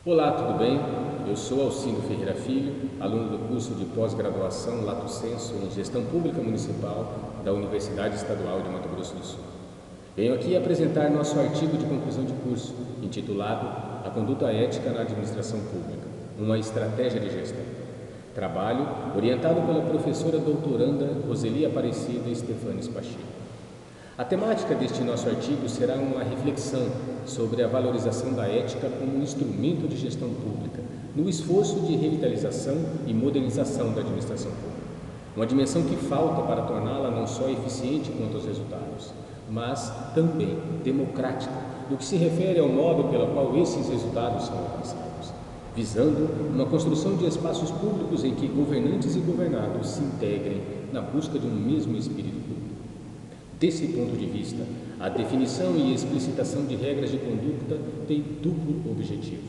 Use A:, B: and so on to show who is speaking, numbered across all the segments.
A: Olá, tudo bem? Eu sou Alcindo Ferreira Filho, aluno do curso de pós-graduação Lato Sensu em Gestão Pública Municipal da Universidade Estadual de Mato Grosso do Sul. Venho aqui apresentar nosso artigo de conclusão de curso, intitulado A Conduta Ética na Administração Pública, uma estratégia de gestão. Trabalho orientado pela professora doutoranda Roseli Aparecida Stefanes Pacheco. A temática deste nosso artigo será uma reflexão sobre a valorização da ética como um instrumento de gestão pública, no esforço de revitalização e modernização da administração pública. Uma dimensão que falta para torná-la não só eficiente quanto aos resultados, mas também democrática, no que se refere ao modo pelo qual esses resultados são alcançados, visando uma construção de espaços públicos em que governantes e governados se integrem na busca de um mesmo espírito público. Desse ponto de vista, a definição e explicitação de regras de conduta tem duplo objetivo.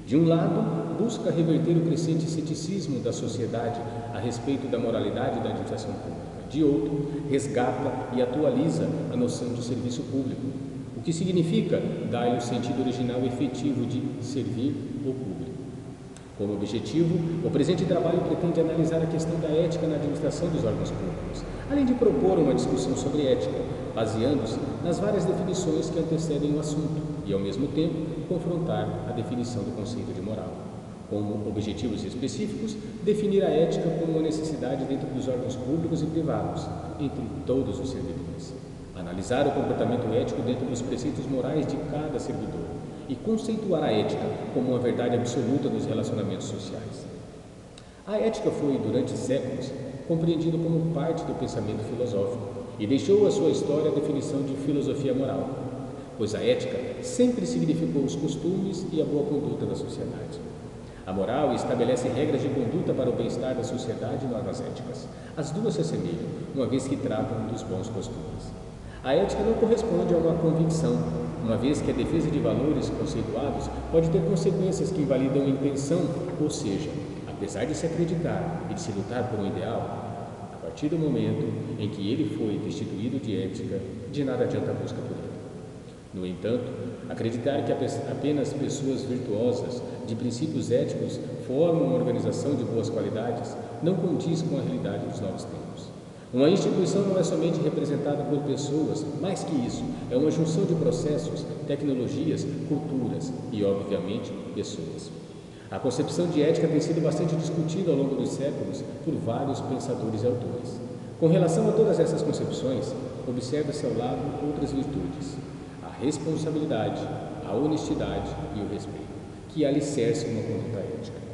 A: De um lado, busca reverter o crescente ceticismo da sociedade a respeito da moralidade da administração pública. De outro, resgata e atualiza a noção de serviço público, o que significa dar-lhe o sentido original e efetivo de servir o público. Como objetivo, o presente trabalho pretende analisar a questão da ética na administração dos órgãos públicos, além de propor uma discussão sobre ética, baseando-se nas várias definições que antecedem o assunto e, ao mesmo tempo, confrontar a definição do conceito de moral. Como objetivos específicos, definir a ética como uma necessidade dentro dos órgãos públicos e privados, entre todos os servidores. Analisar o comportamento ético dentro dos preceitos morais de cada servidor e conceituar a ética como uma verdade absoluta dos relacionamentos sociais. A ética foi, durante séculos, compreendida como parte do pensamento filosófico e deixou à sua história a definição de filosofia moral, pois a ética sempre significou os costumes e a boa conduta da sociedade. A moral estabelece regras de conduta para o bem-estar da sociedade e normas éticas. As duas se assemelham, uma vez que tratam dos bons costumes. A ética não corresponde a uma convicção, uma vez que a defesa de valores conceituados pode ter consequências que invalidam a intenção, ou seja, apesar de se acreditar e de se lutar por um ideal, a partir do momento em que ele foi destituído de ética, de nada adianta a busca por ele. No entanto, acreditar que apenas pessoas virtuosas, de princípios éticos, formam uma organização de boas qualidades não condiz com a realidade dos novos tempos. Uma instituição não é somente representada por pessoas, mais que isso, é uma junção de processos, tecnologias, culturas e, obviamente, pessoas. A concepção de ética tem sido bastante discutida ao longo dos séculos por vários pensadores e autores. Com relação a todas essas concepções, observa-se ao lado outras virtudes: a responsabilidade, a honestidade e o respeito, que alicerçam uma conduta ética.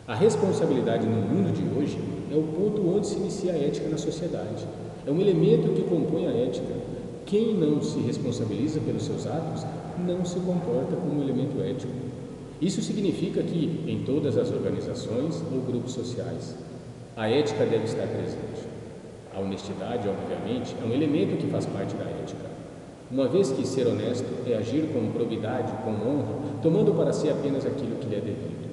A: A responsabilidade no mundo de hoje é o ponto onde se inicia a ética na sociedade. É um elemento que compõe a ética. Quem não se responsabiliza pelos seus atos não se comporta como um elemento ético. Isso significa que, em todas as organizações ou grupos sociais, a ética deve estar presente. A honestidade, obviamente, é um elemento que faz parte da ética, uma vez que ser honesto é agir com probidade, com honra, tomando para si apenas aquilo que lhe é devido.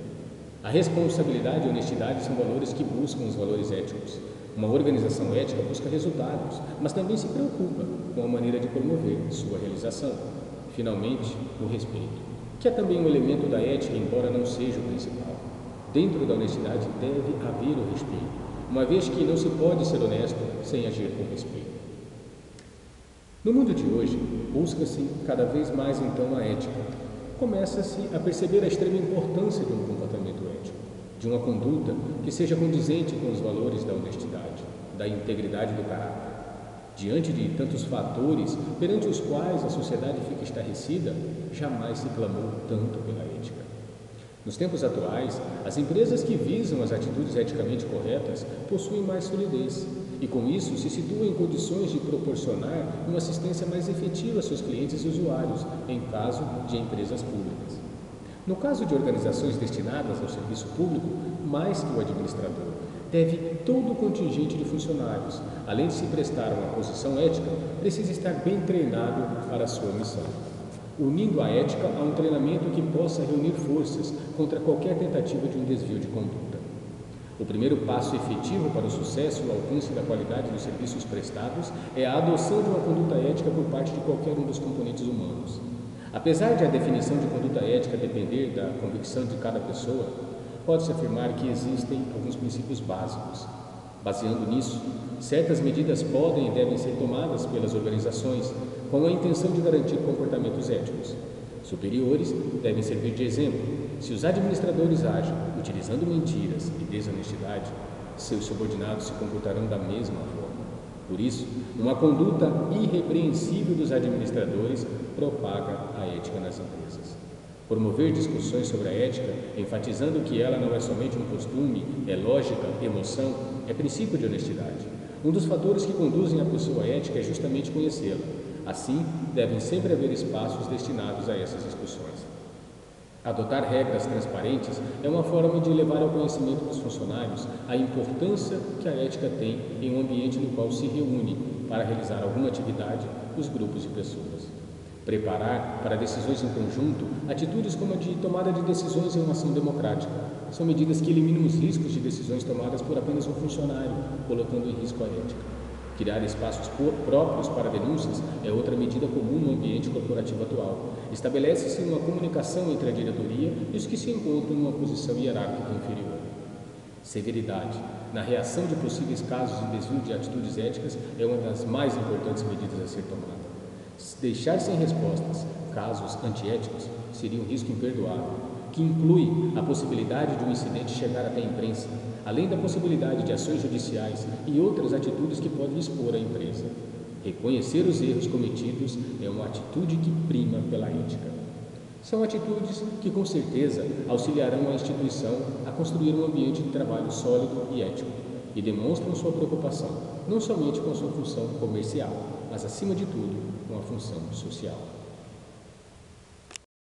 A: A responsabilidade e a honestidade são valores que buscam os valores éticos. Uma organização ética busca resultados, mas também se preocupa com a maneira de promover sua realização. Finalmente, o respeito, que é também um elemento da ética, embora não seja o principal. Dentro da honestidade deve haver o respeito, uma vez que não se pode ser honesto sem agir com respeito. No mundo de hoje, busca-se cada vez mais então a ética. Começa-se a perceber a extrema importância de um comportamento ético, de uma conduta que seja condizente com os valores da honestidade, da integridade do caráter. Diante de tantos fatores perante os quais a sociedade fica estarrecida, jamais se clamou tanto pela ética. Nos tempos atuais, as empresas que visam as atitudes eticamente corretas possuem mais solidez e, com isso, se situam em condições de proporcionar uma assistência mais efetiva a seus clientes e usuários, em caso de empresas públicas. No caso de organizações destinadas ao serviço público, mais que o administrador, deve todo o contingente de funcionários, além de se prestar uma posição ética, precisa estar bem treinado para a sua missão, unindo a ética a um treinamento que possa reunir forças contra qualquer tentativa de um desvio de conduta. O primeiro passo efetivo para o sucesso e o alcance da qualidade dos serviços prestados é a adoção de uma conduta ética por parte de qualquer um dos componentes humanos. Apesar de a definição de conduta ética depender da convicção de cada pessoa, pode-se afirmar que existem alguns princípios básicos. Baseando nisso, certas medidas podem e devem ser tomadas pelas organizações com a intenção de garantir comportamentos éticos. Superiores devem servir de exemplo. Se os administradores agem utilizando mentiras e desonestidade, seus subordinados se comportarão da mesma forma. Por isso, uma conduta irrepreensível dos administradores propaga a ética nas empresas. Promover discussões sobre a ética, enfatizando que ela não é somente um costume, é lógica, emoção, é princípio de honestidade. Um dos fatores que conduzem a pessoa ética é justamente conhecê-la. Assim, devem sempre haver espaços destinados a essas discussões. Adotar regras transparentes é uma forma de levar ao conhecimento dos funcionários a importância que a ética tem em um ambiente no qual se reúne para realizar alguma atividade os grupos de pessoas. Preparar para decisões em conjunto atitudes como a de tomada de decisões em uma ação democrática. São medidas que eliminam os riscos de decisões tomadas por apenas um funcionário, colocando em risco a ética. Criar espaços próprios para denúncias é outra medida comum no ambiente corporativo atual. Estabelece-se uma comunicação entre a diretoria e os que se encontram em uma posição hierárquica inferior. Severidade na reação de possíveis casos de desvio de atitudes éticas é uma das mais importantes medidas a ser tomada. Deixar sem respostas casos antiéticos seria um risco imperdoável, que inclui a possibilidade de um incidente chegar até a imprensa, além da possibilidade de ações judiciais e outras atitudes que podem expor a empresa. Reconhecer os erros cometidos é uma atitude que prima pela ética. São atitudes que, com certeza, auxiliarão a instituição a construir um ambiente de trabalho sólido e ético e demonstram sua preocupação, não somente com a sua função comercial, mas, acima de tudo, com a função social.